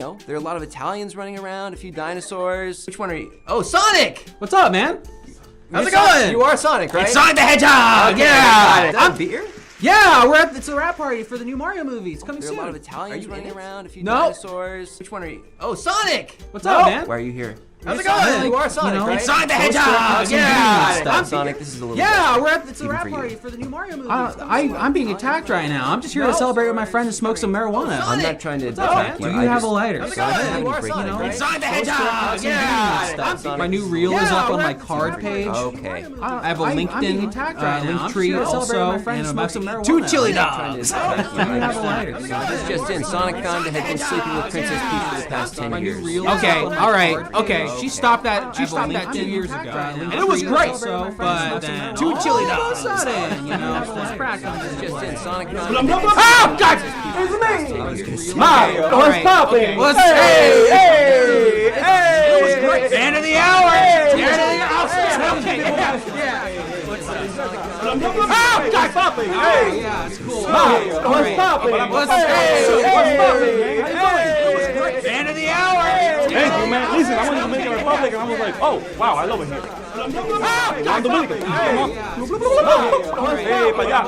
know, there are a lot of Italians running around, a few dinosaurs. Which one are you? Oh, Sonic! What's up, man? How's it going? You are Sonic, right? It's Sonic the Hedgehog! Okay, Yeah! is that a beer? Yeah, it's a rap party for the new Mario movie. It's coming There are soon. a lot of Italians running around, a few No. dinosaurs. Which one are you? Oh, Sonic! What's up, man? Why are you here? How's it going? You are Sonic, right? It's Sonic the Hedgehog! Yeah! Yeah! Stop, Sonic. This is a little Yeah, it's a Even rap for you. party for the new Mario movie. I'm being attacked right now. I'm just here to celebrate with my friend and smoke some marijuana. I'm not trying to What's up, man? attack Do you. you have a lighter? How's it going? You are Sonic, right? It's Sonic the Hedgehog! Yeah! Stop, Sonic. My new reel is up on my card page. Okay. I have a LinkedIn link tree also, and about some marijuana. 2 chili dogs! Do you have a lighter? This just in. Sonic Conda had been sleeping with Princess Peach for the past 10 years. Okay, alright, okay. She stopped that 2 years ago. And it was great, but then 2 chili dogs. You know, let's practice. Just in. Sonic Conda. Oh, God! It's me! Mario, what's poppin'? Hey! End of the hour! End of the hour! Okay, yeah. Oh, God! Popping! Hey! Yeah, it's cool. Mario, what's poppin'? What's poppin'? End of the hour! Thank you, man. Listen, I went to Dominican Republic and I was like, oh, wow, I love it here. I'm Dominican. Hey, pa' allá.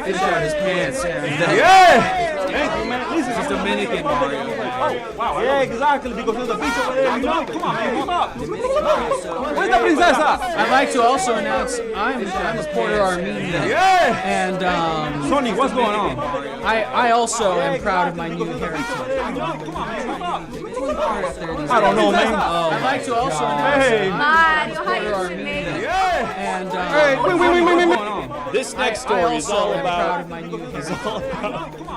He's got his pants. Yeah. Thank you, man. Listen, He's Dominican, Mario. oh, wow. Yeah, exactly, because there's a beach over there, you know? Come on, man, keep up. Where's the princesa? I'd like to also announce I'm a Puerto Armenian. Yeah. And Sonny, what's going on? I also am proud of my new heritage. I don't know, man. I'd like to also announce Hey. Mario, how you doing, man? Yeah. and Hey, wait. This next I story is also all am proud of about my new heritage.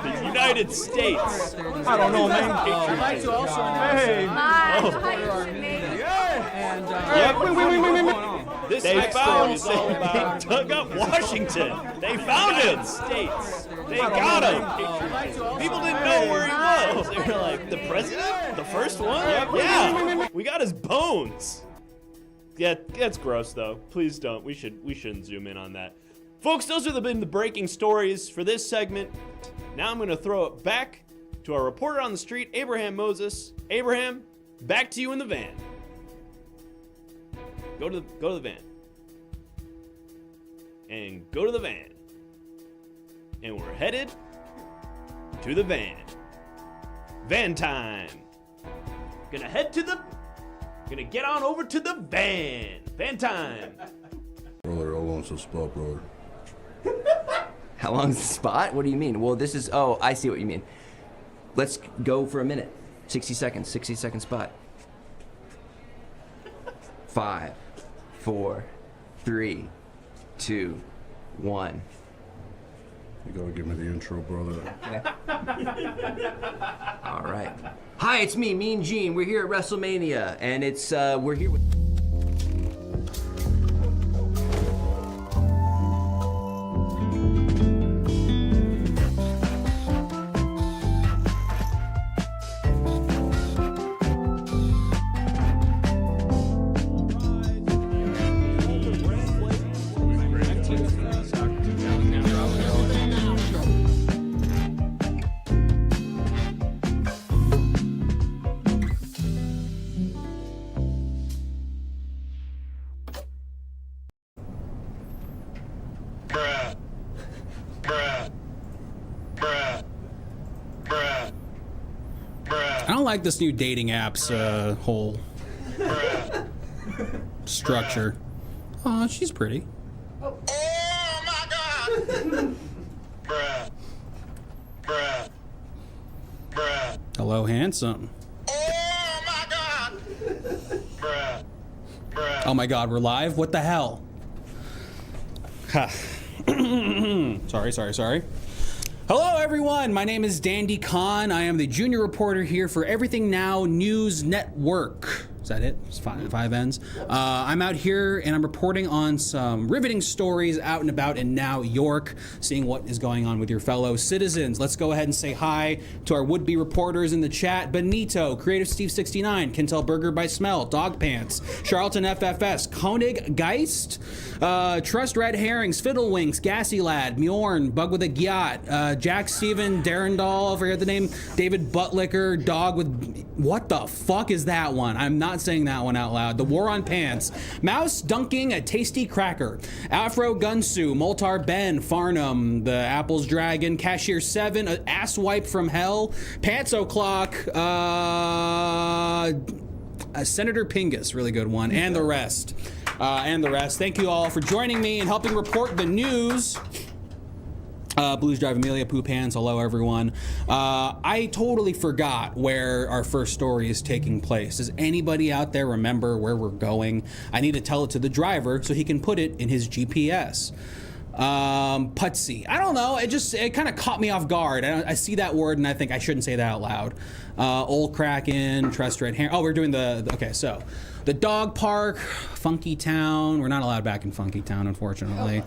the United States. I don't know, man. I'd like to also announce Hey. Mario, how you doing, man? Yeah. and Wait. This They next found story is all about dug up Washington. They found him. States. They got him. People didn't know where he was. They were like, the president? The first one? Yeah. We got his bones. Yeah, that's gross though. Please don't. We shouldn't zoom in on that. Folks, those have been the breaking stories for this segment. Now I'm going to throw it back to our reporter on the street, Abraham Moses. Abraham, back to you in the van. Go to the van. And go to the van. And we're headed to the van. Van time. Gonna get on over to the van. Van time. Brother, how long's the spot, brother? How long's the spot? What do you mean? Well, this is, oh, I see what you mean. Let's go for a minute. 60 seconds, 60-second spot. 5, 4, 3, 2, 1. You gotta give me the intro, brother. All right. Hi, it's me, Mean Gene. We're here at WrestleMania, and it's, we're here with... I don't like this new dating app's whole structure. Aw, she's pretty. Oh my God! Bruh. Hello, handsome. Oh my God! Oh my god, we're live? What the hell? Ha. Sorry. Hello everyone, my name is Dandy Khan. I am the junior reporter here for Everything Now News Network. Is that it? It's five ends. I'm out here and I'm reporting on some riveting stories out and about in Now York, seeing what is going on with your fellow citizens. Let's go ahead and say hi to our would-be reporters in the chat. Benito, Creative Steve 69, can tell Burger by Smell, Dog Pants, Charlton FFS, Koenig Geist, Trust Red Herrings, Fiddlewinks, Gassy Lad, Mjorn, Bug with a Gyat, Jack Steven, Darrendal, I forget the name, David Buttlicker, Dog with... What the fuck is that one? I'm not saying that one out loud. The War on Pants. Mouse dunking a tasty cracker. Afro Gunsu, Moltar Ben, Farnham, the Apple's Dragon, Cashier 7, Asswipe from Hell, Pants O'Clock, Senator Pingus, really good one, and the rest. Thank you all for joining me and helping report the news. Blues Drive Amelia, Poop Hands, hello everyone. I totally forgot where our first story is taking place. Does anybody out there remember where we're going? I need to tell it to the driver so he can put it in his GPS. Putsy. I don't know. It kind of caught me off guard. I see that word and I think I shouldn't say that out loud. Old Kraken, Trust Red Hair. Oh, we're doing okay, so the dog park, Funky Town. We're not allowed back in Funky Town, unfortunately.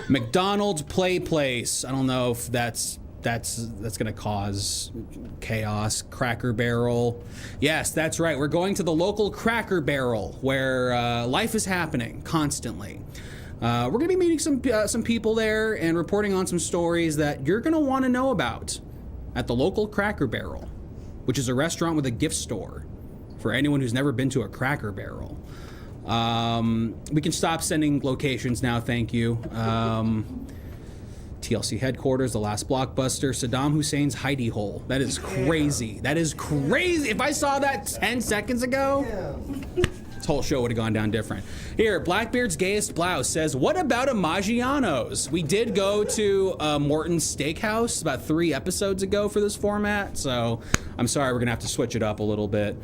McDonald's Play Place. I don't know if that's gonna cause chaos. Cracker Barrel. Yes, that's right. We're going to the local Cracker Barrel where life is happening constantly. We're gonna be meeting some people there and reporting on some stories that you're gonna want to know about at the local Cracker Barrel, which is a restaurant with a gift store for anyone who's never been to a Cracker Barrel. We can stop sending locations now, thank you. TLC headquarters, the last blockbuster, Saddam Hussein's hidey hole. That is crazy. That is crazy. If I saw that 10 seconds ago, this whole show would have gone down different. Here, Blackbeard's Gayest Blouse says, what about a Maggiano's? We did go to Morton's Steakhouse about 3 episodes ago for this format, so I'm sorry, we're gonna have to switch it up a little bit.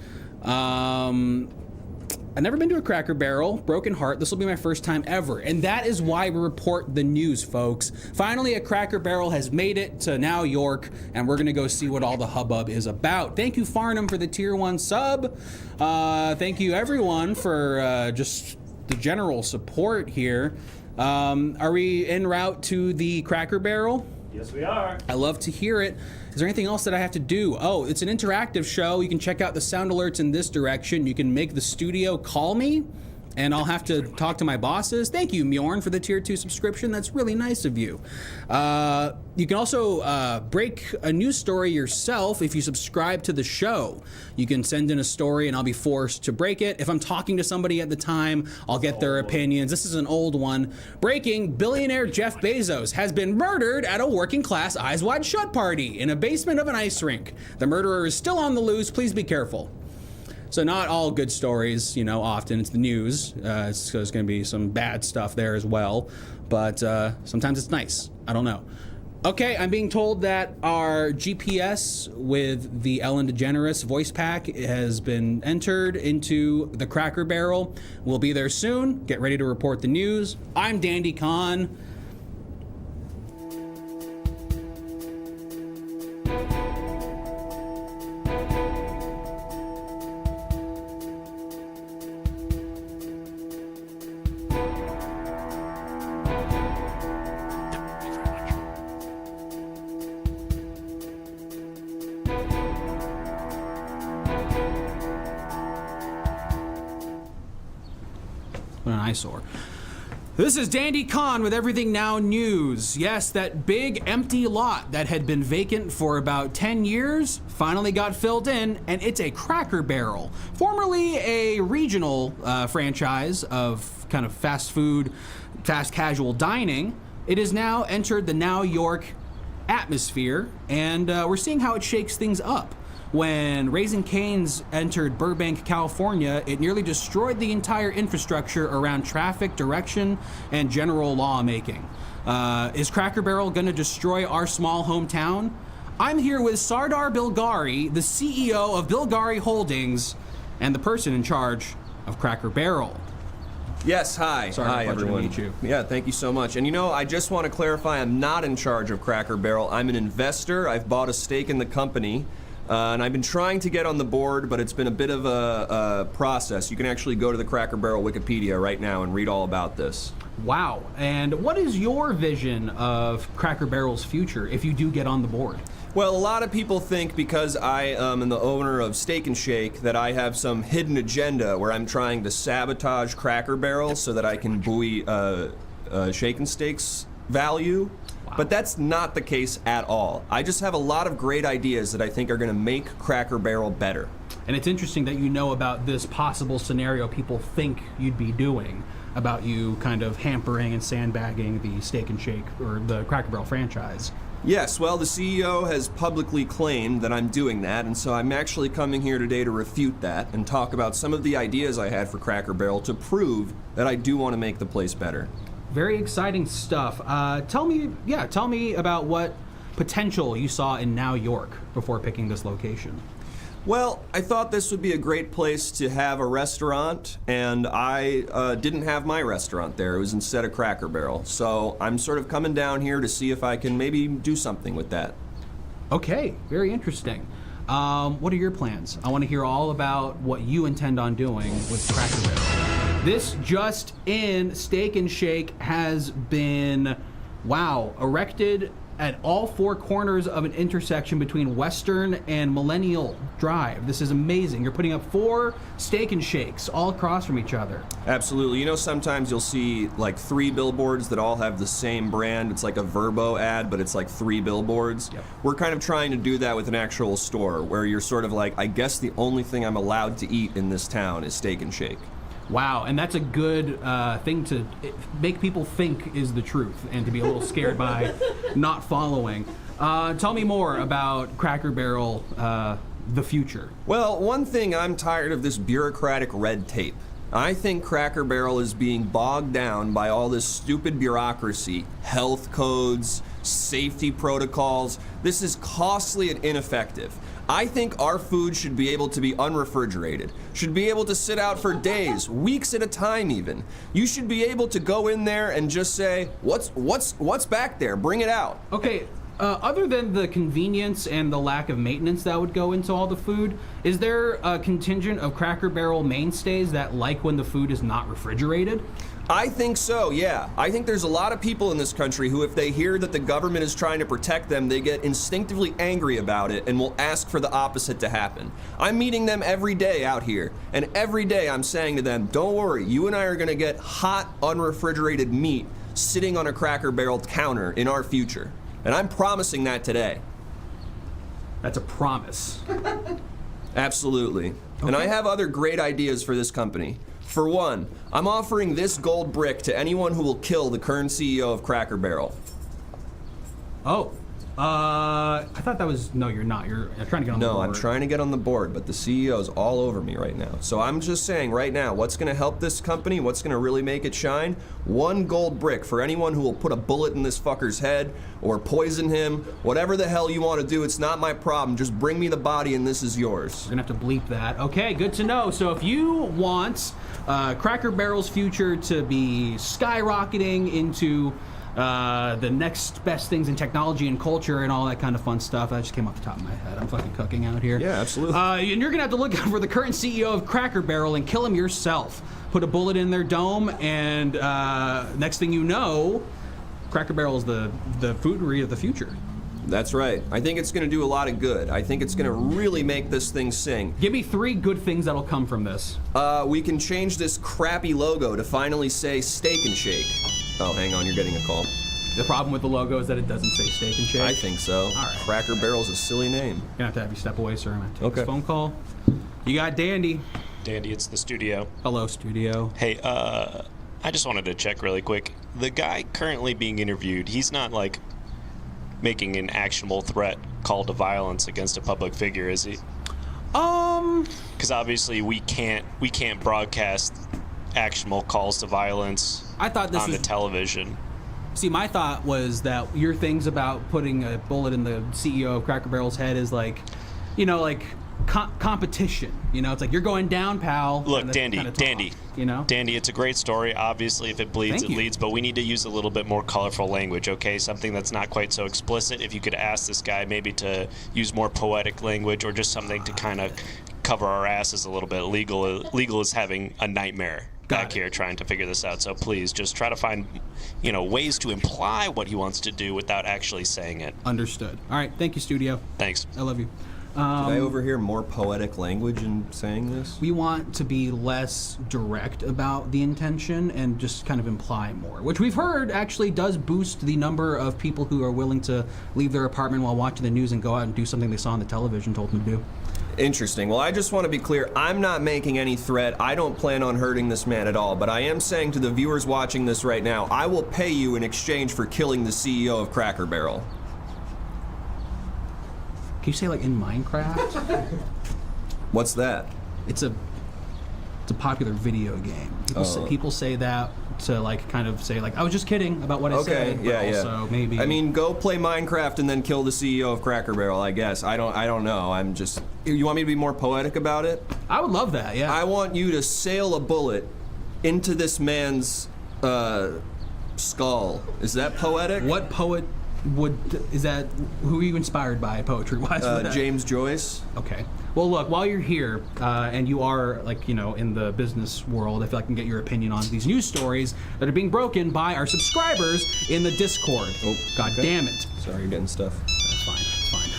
I've never been to a Cracker Barrel. Broken heart. This will be my first time ever. And that is why we report the news, folks. Finally, a Cracker Barrel has made it to Now York, and we're going to go see what all the hubbub is about. Thank you, Farnham, for the Tier 1 sub. Thank you, everyone, for just the general support here. Are we en route to the Cracker Barrel? Yes, we are. I love to hear it. Is there anything else that I have to do? Oh, it's an interactive show. You can check out the sound alerts in this direction. You can make the studio call me, and I'll have to talk to my bosses. Thank you, Mjorn, for the Tier 2 subscription. That's really nice of you. You can also break a news story yourself if you subscribe to the show. You can send in a story, and I'll be forced to break it. If I'm talking to somebody at the time, I'll get their opinions. This is an old one. Breaking, billionaire Jeff Bezos has been murdered at a working-class Eyes Wide Shut party in a basement of an ice rink. The murderer is still on the loose. Please be careful. So not all good stories, often it's the news. So there's going to be some bad stuff there as well. But sometimes it's nice. I don't know. Okay, I'm being told that our GPS with the Ellen DeGeneres voice pack has been entered into the Cracker Barrel. We'll be there soon. Get ready to report the news. I'm Dandy Khan. What an eyesore. This is Dandy Khan with Everything Now News. Yes, that big empty lot that had been vacant for about 10 years finally got filled in, and it's a Cracker Barrel. Formerly a regional franchise of kind of fast food, fast casual dining. It has now entered the Now York atmosphere, and we're seeing how it shakes things up. When Raising Cane's entered Burbank, California, it nearly destroyed the entire infrastructure around traffic direction and general lawmaking. Is Cracker Barrel going to destroy our small hometown? I'm here with Sardar Bilgari, the CEO of Bilgari Holdings, and the person in charge of Cracker Barrel. Yes, hi. Sorry, hi, everyone. To meet you. Yeah, thank you so much. And I just want to clarify, I'm not in charge of Cracker Barrel. I'm an investor. I've bought a stake in the company. And I've been trying to get on the board, but it's been a bit of a process. You can actually go to the Cracker Barrel Wikipedia right now and read all about this. Wow. And what is your vision of Cracker Barrel's future if you do get on the board? Well, a lot of people think because I am the owner of Steak and Shake that I have some hidden agenda where I'm trying to sabotage Cracker Barrel so that I can buoy Shake and Steak's value. Wow. But that's not the case at all. I just have a lot of great ideas that I think are going to make Cracker Barrel better. And it's interesting that you know about this possible scenario people think you'd be doing, about you kind of hampering and sandbagging the Steak and Shake or the Cracker Barrel franchise. Yes, well, the CEO has publicly claimed that I'm doing that, and so I'm actually coming here today to refute that and talk about some of the ideas I had for Cracker Barrel to prove that I do want to make the place better. Very exciting stuff. Tell me about what potential you saw in Now York before picking this location. Well, I thought this would be a great place to have a restaurant, and I didn't have my restaurant there. It was instead a Cracker Barrel. So I'm sort of coming down here to see if I can maybe do something with that. Okay, very interesting. What are your plans? I want to hear all about what you intend on doing with Cracker Barrel. This just in, Steak and Shake has been, erected at all four corners of an intersection between Western and Millennial Drive. This is amazing. You're putting up 4 Steak and Shakes all across from each other. Absolutely. You know, sometimes you'll see like 3 billboards that all have the same brand. It's like a Verbo ad, but it's like 3 billboards. Yep. We're kind of trying to do that with an actual store where you're sort of like, I guess the only thing I'm allowed to eat in this town is Steak and Shake. Wow, and that's a good thing to make people think is the truth and to be a little scared by not following. Tell me more about Cracker Barrel, the future. Well, one thing, I'm tired of this bureaucratic red tape. I think Cracker Barrel is being bogged down by all this stupid bureaucracy, health codes, safety protocols. This is costly and ineffective. I think our food should be able to be unrefrigerated, should be able to sit out for days, weeks at a time even. You should be able to go in there and just say, what's back there? Bring it out. Okay, other than the convenience and the lack of maintenance that would go into all the food, is there a contingent of Cracker Barrel mainstays that like when the food is not refrigerated? I think so, yeah. I think there's a lot of people in this country who, if they hear that the government is trying to protect them, they get instinctively angry about it and will ask for the opposite to happen. I'm meeting them every day out here, and every day I'm saying to them, don't worry, you and I are gonna get hot, unrefrigerated meat sitting on a Cracker Barrel counter in our future. And I'm promising that today. That's a promise. Absolutely. Okay. And I have other great ideas for this company. For one, I'm offering this gold brick to anyone who will kill the current CEO of Cracker Barrel. Oh, I thought that was, no, you're not. You're trying to get on the board. No, I'm trying to get on the board, but the CEO's all over me right now. So I'm just saying right now, what's gonna help this company, what's gonna really make it shine? 1 gold brick for anyone who will put a bullet in this fucker's head or poison him, whatever the hell you wanna do, it's not my problem. Just bring me the body and this is yours. We're gonna have to bleep that. Okay, good to know. So if you want Cracker Barrel's future to be skyrocketing into the next best things in technology and culture and all that kind of fun stuff. That just came off the top of my head. I'm fucking cooking out here. Yeah, absolutely. And you're gonna have to look out for the current CEO of Cracker Barrel and kill him yourself. Put a bullet in their dome, and next thing you know, Cracker Barrel is the foodery of the future. That's right. I think it's going to do a lot of good. I think it's going to really make this thing sing. Give me 3 good things that'll come from this. We can change this crappy logo to finally say Steak and Shake. Oh, hang on, you're getting a call. The problem with the logo is that it doesn't say Steak and Shake? I think so. All right. Cracker Barrel's a silly name. Gonna have you step away, sir. I'm gonna take Okay. this phone call. You got Dandy. Dandy, it's the studio. Hello, studio. Hey, I just wanted to check really quick. The guy currently being interviewed, he's not like making an actionable threat call to violence against a public figure, is he? Because obviously we can't broadcast actionable calls to violence I thought this on was the television. See, my thought was that your things about putting a bullet in the CEO of Cracker Barrel's head is like, you know, like competition. You know, it's like you're going down, pal. Look, and Dandy, kinda talk, Dandy, you know, Dandy, it's a great story. Obviously, if it bleeds, Thank it you. leads. But we need to use a little bit more colorful language, okay? Something that's not quite so explicit. If you could ask this guy maybe to use more poetic language, or just something to kind of cover our asses a little bit. Legal is having a nightmare back here trying to figure this out. So please, just try to find, ways to imply what he wants to do without actually saying it. Understood. All right, thank you, studio. Thanks. I love you. Did I overhear more poetic language in saying this? We want to be less direct about the intention and just kind of imply more, which we've heard actually does boost the number of people who are willing to leave their apartment while watching the news and go out and do something they saw on the television told them to do. Interesting. Well, I just want to be clear. I'm not making any threat. I don't plan on hurting this man at all. But I am saying to the viewers watching this right now, I will pay you in exchange for killing the CEO of Cracker Barrel. Can you say like in Minecraft? What's that? It's a popular video game. People say that to like kind of say like I was just kidding about what I said. Okay, yeah, but also maybe. I mean, go play Minecraft and then kill the CEO of Cracker Barrel. I guess. I don't know. I'm just. You want me to be more poetic about it? I would love that. Yeah. I want you to sail a bullet into this man's skull. Is that poetic? What poet is that? Who are you inspired by poetry-wise? James Joyce. Okay. Well, look, while you're here and you are like in the business world, I feel like I can get your opinion on these news stories that are being broken by our subscribers in the Discord. Oh, God damn it! Sorry, you're getting stuff. That's fine. That's fine.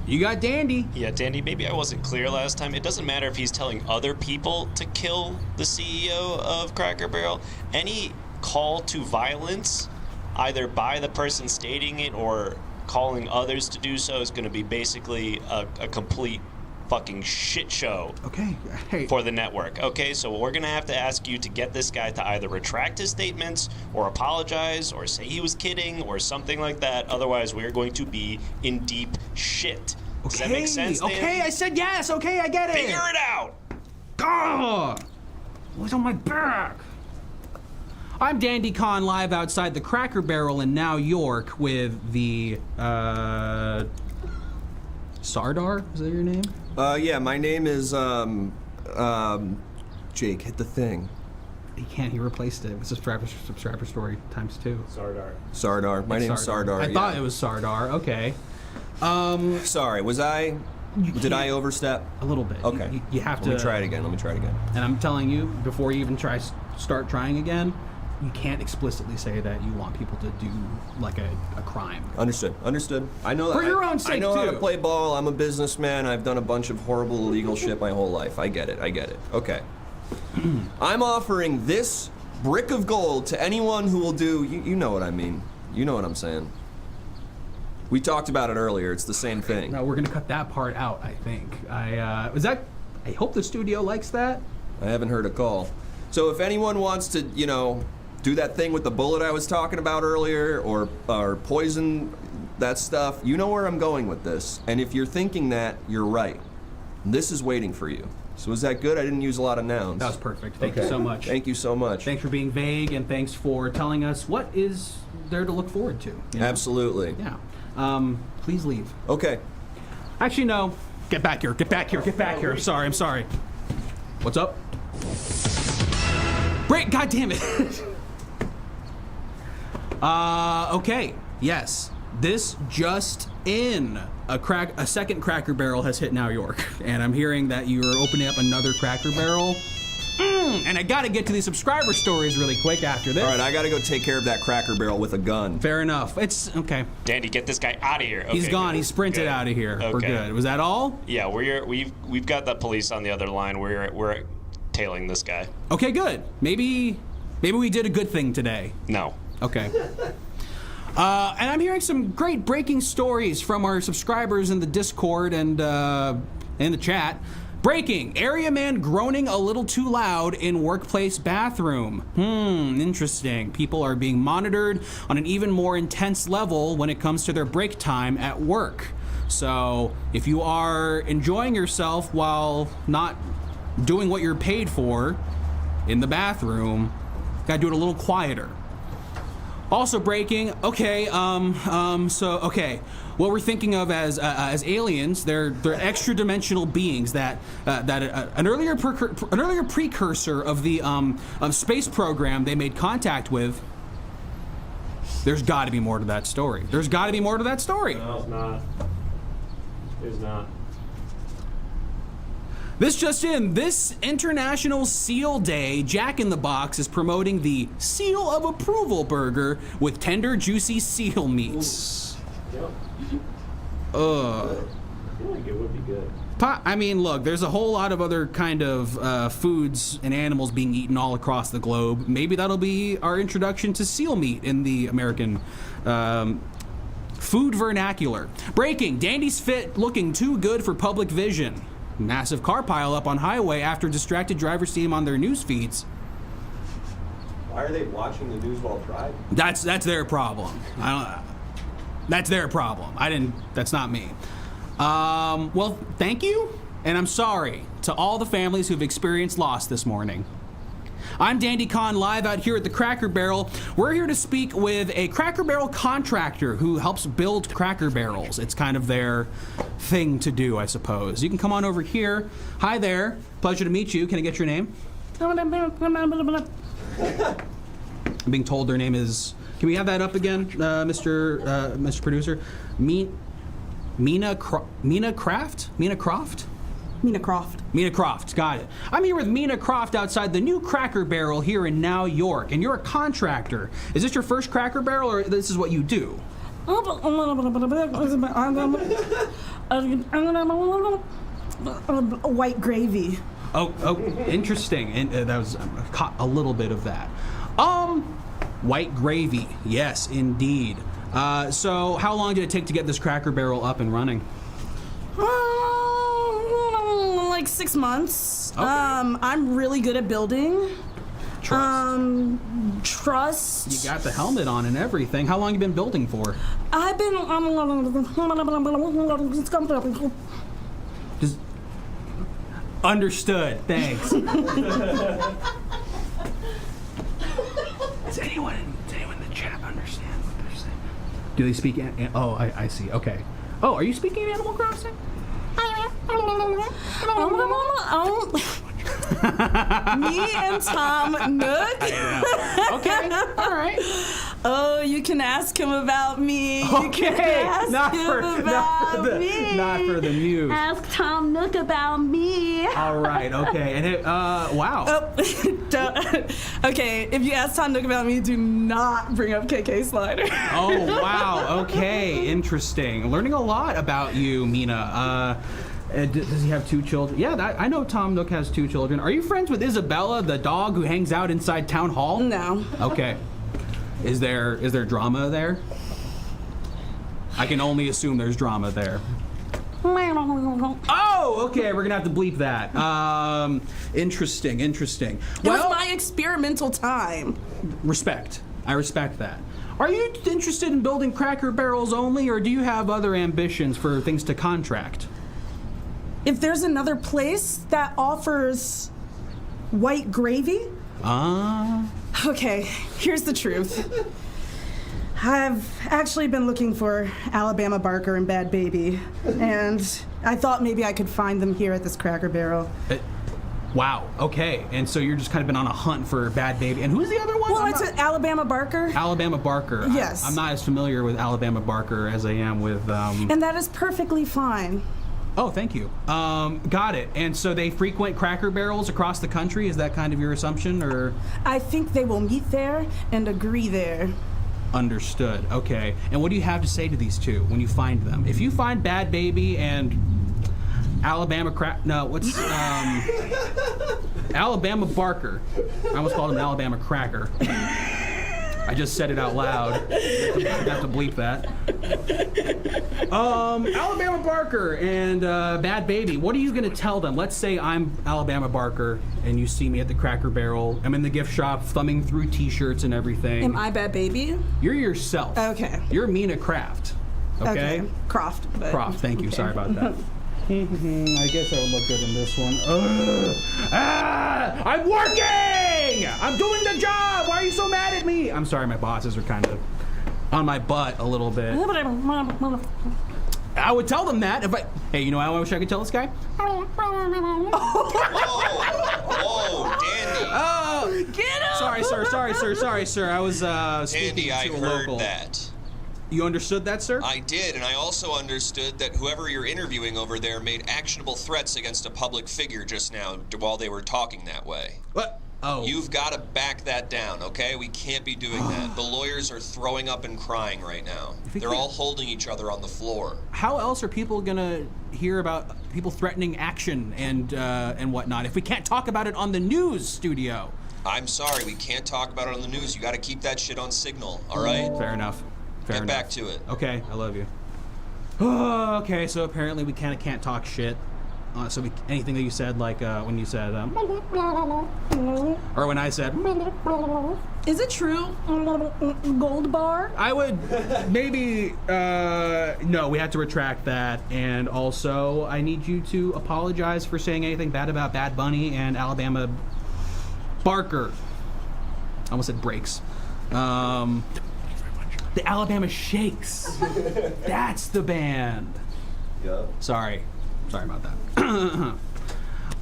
You got Dandy. Yeah, Dandy, maybe I wasn't clear last time. It doesn't matter if he's telling other people to kill the CEO of Cracker Barrel. Any call to violence, either by the person stating it or calling others to do so, is going to be basically a complete fucking shit show. Okay. Hey. For the network. Okay, so we're going to have to ask you to get this guy to either retract his statements or apologize or say he was kidding or something like that. Otherwise, we're going to be in deep shit. Does that make sense, Dan? Okay, I said yes. Okay, I get it. Figure it out. Oh, what's on my back? I'm Dandy Khan, live outside the Cracker Barrel in New York with the Sardar. Is that your name? Yeah, my name is Jake. Hit the thing. He can't. He replaced it. It's a subscriber story times 2. Sardar. My name's Sardar. I thought it was Sardar. Okay. Sorry. Did I overstep? A little bit. Okay. You have to. Let me try it again. And I'm telling you, before you even start trying again, you can't explicitly say that you want people to do like a crime. Understood. I know that. For your own sake, I know how too. to play ball. I'm a businessman. I've done a bunch of horrible illegal shit my whole life. I get it. Okay. I'm offering this brick of gold to anyone who will do. You know what I mean. You know what I'm saying. We talked about it earlier. It's the same thing. No, we're gonna cut that part out. I think. I hope the studio likes that. I haven't heard a call. So if anyone wants to, do that thing with the bullet I was talking about earlier, or poison that stuff, you know where I'm going with this. And if you're thinking that, you're right. This is waiting for you. So is that good? I didn't use a lot of nouns. That was perfect. Thank you so much. Thank you so much. Thanks for being vague, and thanks for telling us what is there to look forward to. You know? Absolutely. Yeah. Please leave. Okay. Actually, no. Get back here. I'm sorry. What's up? Break. God damn it. Okay. Yes. This just in. A second Cracker Barrel has hit New York, and I'm hearing that you are opening up another Cracker Barrel. And I gotta get to these subscriber stories really quick after this. All right, I gotta go take care of that Cracker Barrel with a gun. Fair enough. It's okay. Dandy, get this guy out of here. Okay, He's gone. good. He sprinted Good. out of here. Okay. We're good. Was that all? Yeah, we've got the police on the other line. We're tailing this guy. Okay, good. Maybe we did a good thing today. No. Okay. And I'm hearing some great breaking stories from our subscribers in the Discord and in the chat. Breaking! Area man groaning a little too loud in workplace bathroom. Interesting. People are being monitored on an even more intense level when it comes to their break time at work. So if you are enjoying yourself while not doing what you're paid for in the bathroom, gotta do it a little quieter. Also breaking. Okay. What we're thinking of as aliens, they're extra dimensional beings that an earlier precursor of the space program they made contact with. There's got to be more to that story. No, it's not. It's not. This just in, this International Seal Day, Jack in the Box is promoting the Seal of Approval burger with tender, juicy seal meats. Yep. I feel like it would be good. I mean, look, there's a whole lot of other kind of foods and animals being eaten all across the globe. Maybe that'll be our introduction to seal meat in the American food vernacular. Breaking, Dandy's fit looking too good for public vision. Massive car pileup on highway after distracted drivers see him on their news feeds. Why are they watching the news while driving? That's their problem. That's their problem. That's not me. Well, thank you, and I'm sorry to all the families who've experienced loss this morning. I'm Dandy Khan, live out here at the Cracker Barrel. We're here to speak with a Cracker Barrel contractor who helps build Cracker Barrels. It's kind of their thing to do, I suppose. You can come on over here. Hi there. Pleasure to meet you. Can I get your name? I'm being told their name is... Can we have that up again, Mr. Producer? Mina Croft? Mina Croft, got it. I'm here with Mina Croft outside the new Cracker Barrel here in New York, and you're a contractor. Is this your first Cracker Barrel, or this is what you do? White gravy. Oh, interesting. And that was caught a little bit of that. White gravy. Yes, indeed. So how long did it take to get this Cracker Barrel up and running? Like 6 months. Okay. I'm really good at building. Trust. Trust. You got the helmet on and everything. How long you been building for? I've been Just understood. Thanks. Does anyone in the chat understand what they're saying? Do they speak? Oh, I see. Okay. Oh, are you speaking Animal Crossing? Me and Tom Nook. Okay. All right. Oh, you can ask him about me. Okay. You can ask Not him for me. Not for the news. Ask Tom Nook about me. All right. Okay. And wow. Oh, okay, if you ask Tom Nook about me, do not bring up KK Slider. Oh, wow. Okay. Interesting. Learning a lot about you, Mina. Does he have 2 children? Yeah, I know Tom Nook has 2 children. Are you friends with Isabella, the dog who hangs out inside Town Hall? No. Okay. Is there drama there? I can only assume there's drama there. Oh, okay. We're gonna have to bleep that. Interesting. It was my experimental time. Respect. I respect that. Are you interested in building Cracker Barrels only, or do you have other ambitions for things to contract? If there's another place that offers white gravy. Okay, here's the truth. I've actually been looking for Alabama Barker and Bad Baby, and I thought maybe I could find them here at this Cracker Barrel. Wow, okay. And so you're just kind of been on a hunt for Bad Baby. And who's the other one? Well, it's Alabama Barker. Alabama Barker. Yes. I'm not as familiar with Alabama Barker as I am with... And that is perfectly fine. Oh, thank you. Got it. And so they frequent Cracker Barrels across the country? Is that kind of your assumption, or...? I think they will meet there and agree there. Understood. Okay. And what do you have to say to these two when you find them? If you find Bad Baby and Alabama Alabama Barker. I almost called him Alabama Cracker. I just said it out loud. I have to bleep that. Alabama Barker and Bad Baby. What are you going to tell them? Let's say I'm Alabama Barker and you see me at the Cracker Barrel. I'm in the gift shop thumbing through T-shirts and everything. Am I Bad Baby? You're yourself. Okay. You're Mina Croft. Okay? Croft. Croft. Thank you. Okay. Sorry about that. I guess I would look good in this one. I'm working! doing? I'm doing the job. Why are you so mad at me? I'm sorry, my bosses are kind of on my butt a little bit. I would tell them that if I. Hey, you know, I wish I could tell this guy. Whoa, Dandy. Oh, get him! Sorry, sir. I was speaking Dandy, I to a heard local. that. You understood that, sir? I did, and I also understood that whoever you're interviewing over there made actionable threats against a public figure just now while they were talking that way. What? Oh. You've got to back that down, okay? We can't be doing that. The lawyers are throwing up and crying right now. They're all holding each other on the floor. How else are people gonna hear about people threatening action and whatnot if we can't talk about it on the news studio? I'm sorry, we can't talk about it on the news. You got to keep that shit on Signal, all right? Fair enough. Get back to it. Okay, I love you. Okay, so apparently we kind of can't talk shit. So anything that you said, like when you said, or when I said, is it true? Gold bar? I would maybe, no, we had to retract that. And also, I need you to apologize for saying anything bad about Bad Bunny and Alabama Barker. I almost said breaks. The Alabama Shakes. That's the band. Yep. Sorry about that.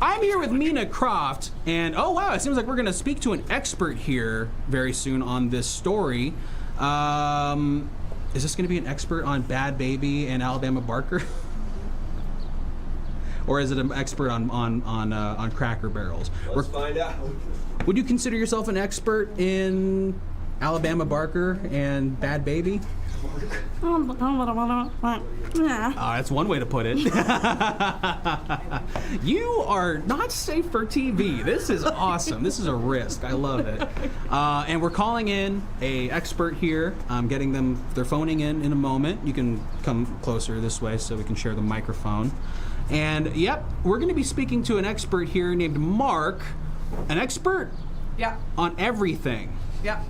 I'm here with Mina Croft, and oh wow, it seems like we're going to speak to an expert here very soon on this story. Is this going to be an expert on Bad Baby and Alabama Barker? Or is it an expert on Cracker Barrels? Let's find out. Would you consider yourself an expert in Alabama Barker and Bad Baby? Yeah. That's one way to put it. You are not safe for TV. This is awesome. This is a risk. I love it. And we're calling in a expert here. I'm getting them. They're phoning in a moment. You can come closer this way so we can share the microphone. And yep, we're going to be speaking to an expert here named Mark. An expert? Yeah. On everything. Yeah.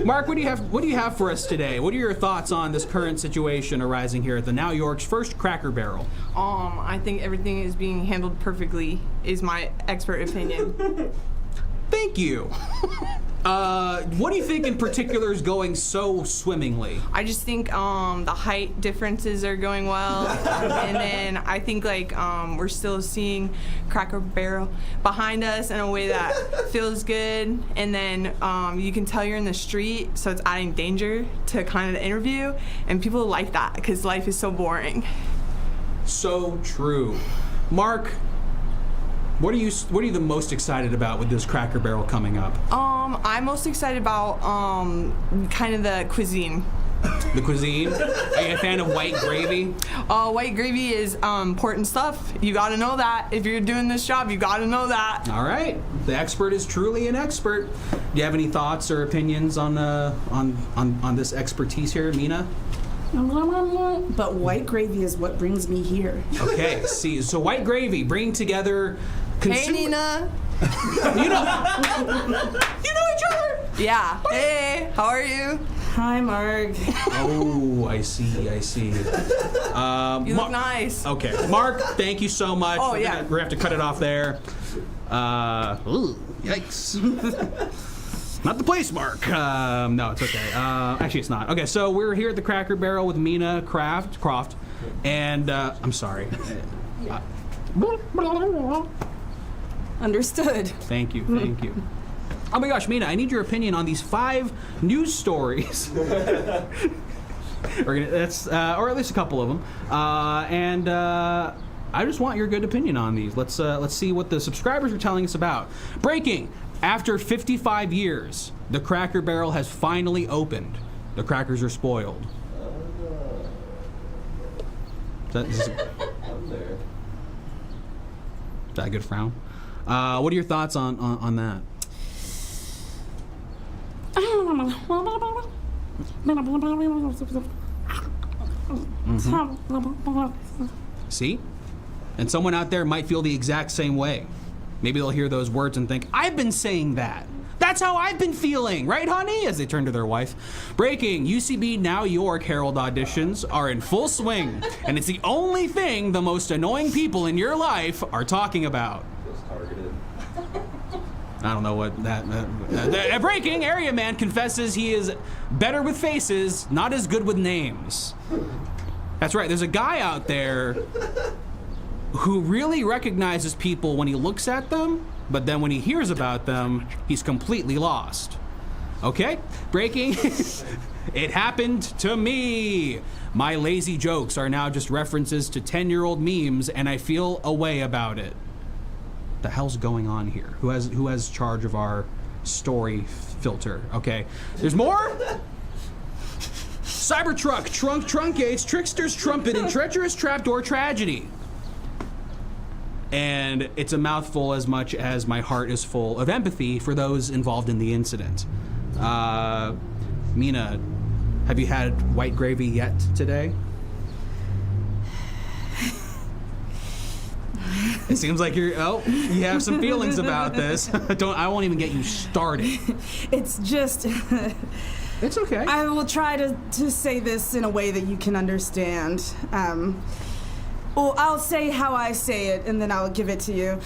Mark, what do you have for us today? What are your thoughts on this current situation arising here at the Now York's first Cracker Barrel? I think everything is being handled perfectly, is my expert opinion. Thank you. What do you think in particular is going so swimmingly? I just think the height differences are going well, and then I think we're still seeing Cracker Barrel behind us in a way that feels good, and then you can tell you're in the street, so it's adding danger to kind of the interview, and people like that because life is so boring. So true. Mark, what are you the most excited about with this Cracker Barrel coming up? I'm most excited about kind of the cuisine. The cuisine? Are you a fan of white gravy? White gravy is important stuff. You gotta know that. If you're doing this job, you gotta know that. All right. The expert is truly an expert. Do you have any thoughts or opinions on this expertise here, Mina? But white gravy is what brings me here. Okay, see, so white gravy, bringing together... Hey, Nina. You know each other? Yeah. Hey, how are you? Hi, Mark. Oh, I see. You look nice. Okay, Mark, thank you so much. Oh, we're gonna have to cut it off there. Yikes. Not the place, Mark. No, it's okay. Actually, it's not. Okay, so we're here at the Cracker Barrel with Mina Croft, and I'm sorry. Understood. Thank you. Oh my gosh, Mina, I need your opinion on these 5 news stories. Or at least a couple of them. And I just want your good opinion on these. Let's see what the subscribers are telling us about. Breaking. After 55 years, the Cracker Barrel has finally opened. The crackers are spoiled. Is that a good frown? What are your thoughts on that? See? And someone out there might feel the exact same way. Maybe they'll hear those words and think, I've been saying that. That's how I've been feeling, right, honey? As they turn to their wife. Breaking, UCB Now York Herald auditions are in full swing, and it's the only thing the most annoying people in your life are talking about. I don't know what that. Breaking, Area Man confesses he is better with faces, not as good with names. That's right. There's a guy out there who really recognizes people when he looks at them, but then when he hears about them, he's completely lost. Okay? Breaking. It happened to me. My lazy jokes are now just references to 10-year-old memes, and I feel a way about it. The hell's going on here? Who has charge of our story filter? Okay. There's more? Cybertruck, truncates, trickster's trumpet, and treacherous trapdoor tragedy. And it's a mouthful as much as my heart is full of empathy for those involved in the incident. Mina, have you had white gravy yet today? It seems like you have some feelings about this. I won't even get you started. It's just... It's okay. I will try to say this in a way that you can understand. Well, I'll say how I say it, and then I'll give it to you.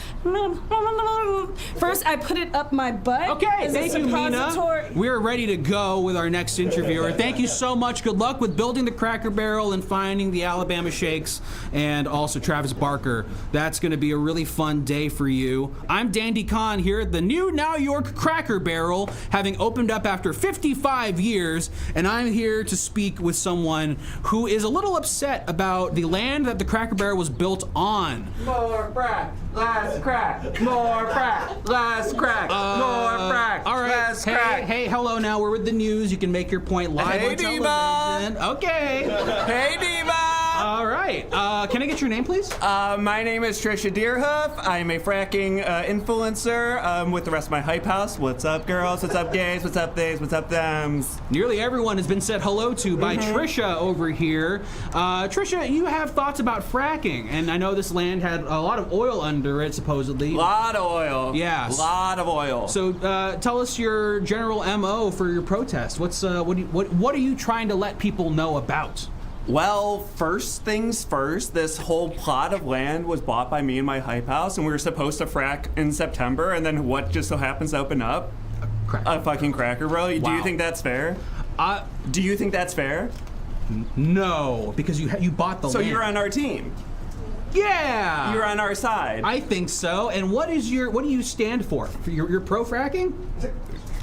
First, I put it up my butt. Okay, thank you, Mina. We're ready to go with our next interviewer. Thank you so much. Good luck with building the Cracker Barrel and finding the Alabama Shakes, and also Travis Barker. That's going to be a really fun day for you. I'm Dandy Khan here at the new New York Cracker Barrel, having opened up after 55 years, and I'm here to speak with someone who is a little upset about the land that the Cracker Barrel was built on. More crack, less crack, more crack, less crack, more crack, all right. less crack. Hey, hello now. We're with the news. You can make your point live on television. Okay. Hey, Diva. All right. Can I get your name, please? My name is Trisha Deerhoof. I'm a fracking influencer with the rest of my hype house. What's up, girls? What's up, gays? What's up, theys? What's up, thems? Nearly everyone has been said hello to by Trisha over here. Trisha, you have thoughts about fracking, and I know this land had a lot of oil under it, supposedly. Lot of oil. Yes. Lot of oil. So tell us your general MO for your protest. What are you trying to let people know about? Well, first things first, this whole plot of land was bought by me and my hype house, and we were supposed to frack in September, and then what just so happens to open up? A fucking Cracker Barrel. Wow. Do you think that's fair? Do you think that's fair? No, because you bought the land. So you're on our team. Yeah. You're on our side. I think so. And what do you stand for? You're pro fracking?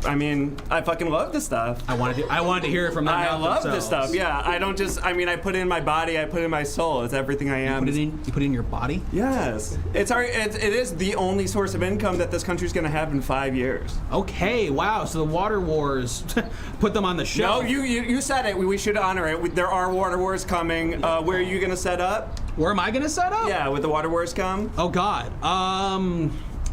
I mean, I fucking love this stuff. I wanted to hear it from them. I love this stuff. Yeah, I don't just. I mean, I put it in my body. I put it in my soul. It's everything I am. You put it in your body? Yes. It is the only source of income that this country's going to have in 5 years. Okay. Wow. So the water wars put them on the shelf. No, you said it. We should honor it. There are water wars coming. Where are you going to set up? Where am I going to set up? Yeah, with the water wars come. Oh God.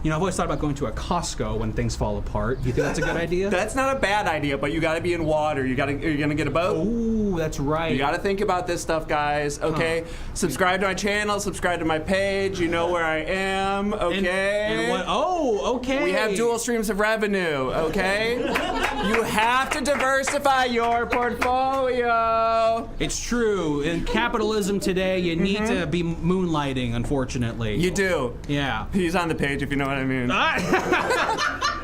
I've always thought about going to a Costco when things fall apart. Do you think that's a good idea? That's not a bad idea, but you got to be in water. You're gonna get a boat. Ooh, that's right. You got to think about this stuff, guys. Okay. Subscribe to my channel. Subscribe to my page. You know where I am. Okay. Okay. We have dual streams of revenue. Okay. You have to diversify your portfolio. It's true. In capitalism today, you need to be moonlighting. Unfortunately, you do. Yeah. He's on the page if you know what I mean.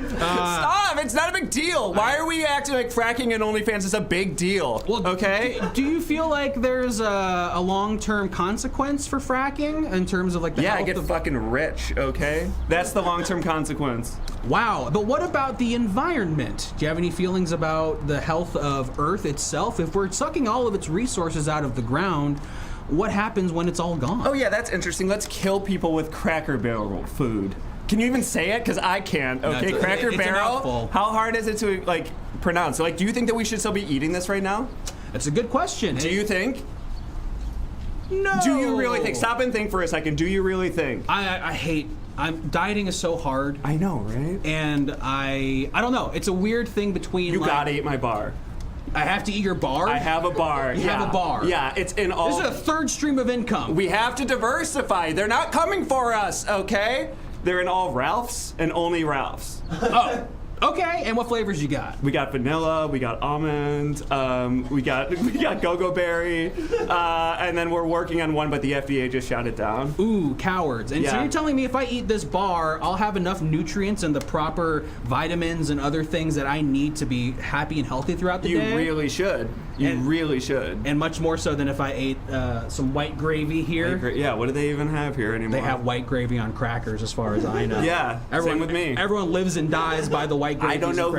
Stop! It's not a big deal. Why are we acting like fracking and OnlyFans is a big deal? Well, okay. Do you feel like there's a long-term consequence for fracking in terms of like the health I get fucking rich. Okay, that's the long-term consequence. Wow. But what about the environment? Do you have any feelings about the health of Earth itself? If we're sucking all of its resources out of the ground, what happens when it's all gone? Oh yeah, that's interesting. Let's kill people with Cracker Barrel food. Can you even say it? Because I can't. Okay, No, Cracker it's Barrel. How hard is it to pronounce? So, do you think that we should still be eating this right now? That's a good question. Do you think? No. Do you really think? Stop and think for a second. Do you really think? Dieting is so hard. I know, right? And I don't know. It's a weird thing between. You gotta eat my bar. I have to eat your bar? I have a bar. You have a bar. Yeah, it's in all. This is a third stream of income. We have to diversify. They're not coming for us, okay? They're in all Ralphs and only Ralphs. Oh. Okay, and what flavors you got? We got vanilla, we got almond, we got go-go berry, and then we're working on one, but the FDA just shot it down. Ooh, cowards. And so Yeah. you're telling me if I eat this bar, I'll have enough nutrients and the proper vitamins and other things that I need to be happy and healthy throughout the day? You really should. You really should. And much more so than if I ate some white gravy here. Yeah, what do they even have here anymore? They have white gravy on crackers, as far as I know. Yeah, same with me. Everyone lives and dies by the white gravy. I don't know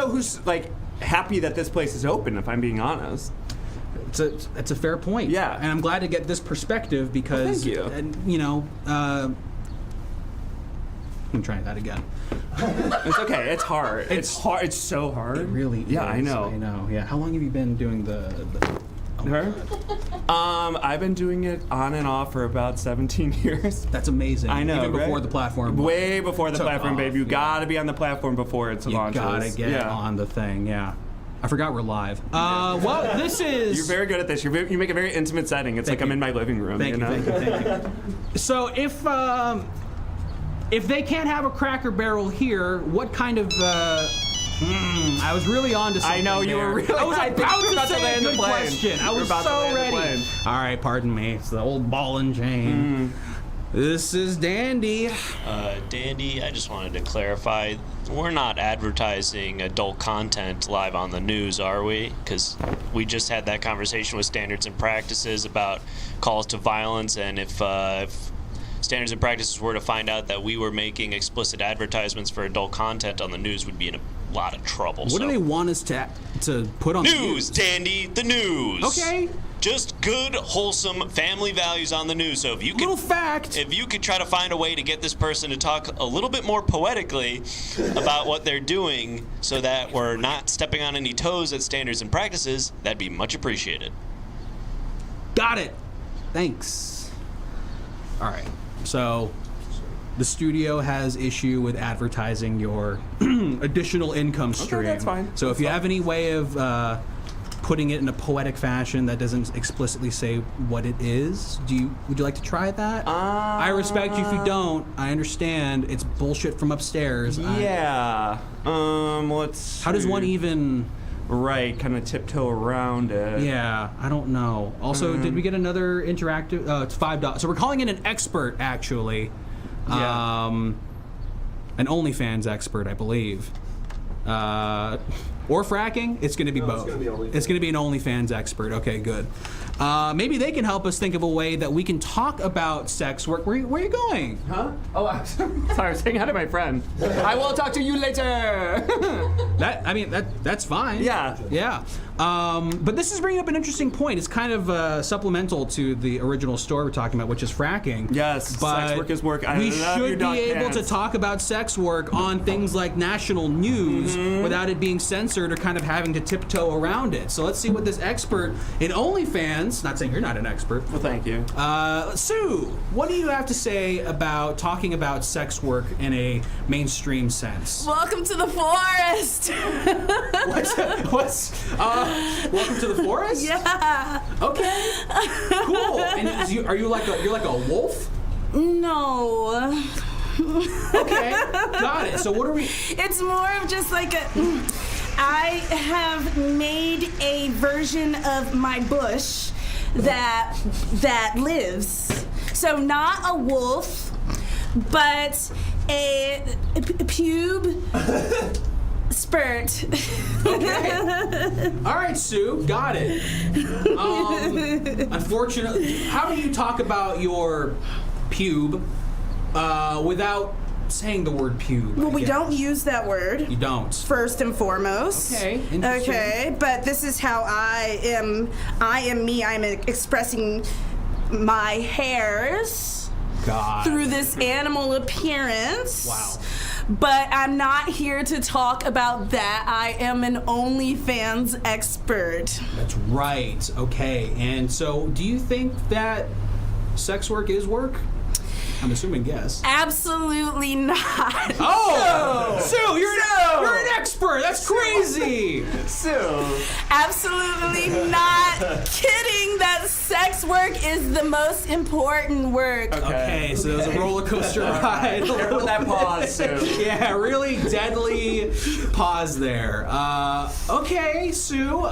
who's like happy that this place is open, if I'm being honest. It's a fair point. Yeah. And I'm glad to get this perspective because, thank you. I'm trying that again. It's okay. It's hard. It's hard. It's so hard. It really Yeah, is. I know. I know. Yeah. How long have you been doing the Her? I've been doing it on and off for about 17 years. That's amazing. I know, Even before right? the platform. Way before the took platform, off, babe. You yeah. gotta be on the platform before it launches. You gotta get on the thing, yeah. I forgot we're live. Well, this is... You're very good at this. You make a very intimate setting. It's Thank like I'm you. in my living room. Thank you. So if they can't have a Cracker Barrel here, what kind of... I was really on to something. I know, you there. were really... I was about to about to say land a the good plane. question. I We're was about to so land the ready. plane. All right, pardon me. It's the old ball and chain. This is Dandy. Dandy, I just wanted to clarify, we're not advertising adult content live on the news, are we? Because we just had that conversation with Standards and Practices about calls to violence, and if Standards and Practices were to find out that we were making explicit advertisements for adult content on the news, we'd be in a lot of trouble. What do they want us to put on the news? Dandy, the news. Okay. Just good, wholesome family values on the news. So if you could, if you could try to find a way to get this person to talk a little bit more poetically about what they're doing, so that we're not stepping on any toes at Standards and Practices, that'd be much appreciated. Got it. Thanks. All right. So the studio has issue with advertising your additional income stream. Okay, that's fine. So if you have any way of putting it in a poetic fashion that doesn't explicitly say what it is, would you like to try that? I respect you if you don't. I understand it's bullshit from upstairs. Yeah. Let's... How does one even... Right, kind of tiptoe around it. Yeah, I don't know. Also, did we get another interactive? It's $5. So we're calling in an expert, actually. Yeah. An OnlyFans expert, I believe. Or fracking? It's going to be both. It's going to be an OnlyFans expert. Okay, good. Maybe they can help us think of a way that we can talk about sex work. Where are you going? Huh? Oh, I'm sorry. I was saying hi to my friend. I will talk to you later. That's fine. Yeah. Yeah. But this is bringing up an interesting point. It's kind of supplemental to the original story we're talking about, which is fracking. Yes, but sex work is work. I we love should your be dog able pants. to talk about sex work on things like national news without it being censored or kind of having to tiptoe around it. So let's see what this expert in OnlyFans, not saying you're not an expert. Well, thank you. Sue, what do you have to say about talking about sex work in a mainstream sense? Welcome to the forest. Welcome to the forest? Yeah. Okay. Cool. And are you like a wolf? No. Okay. Got it. So what are we? It's more of just like I have made a version of my bush that lives. So not a wolf, but a pube spurt. Okay. All right, Sue. Got it. Unfortunately, how do you talk about your pube without saying the word pube? Well, we don't use that word. You don't. First and foremost. Okay. Interesting. Okay, but this is how I am me. I'm expressing my hairs through this animal appearance. Wow. But I'm not here to talk about that. I am an OnlyFans expert. That's right. Okay. And so, do you think that sex work is work? I'm assuming yes. Absolutely not. Oh! Sue, you're an expert. That's crazy. Sue. Absolutely not kidding that sex next work is the most important work. Okay, so it was a roller coaster ride. Careful with that pause, Sue. Yeah, really deadly pause there. Okay, Sue.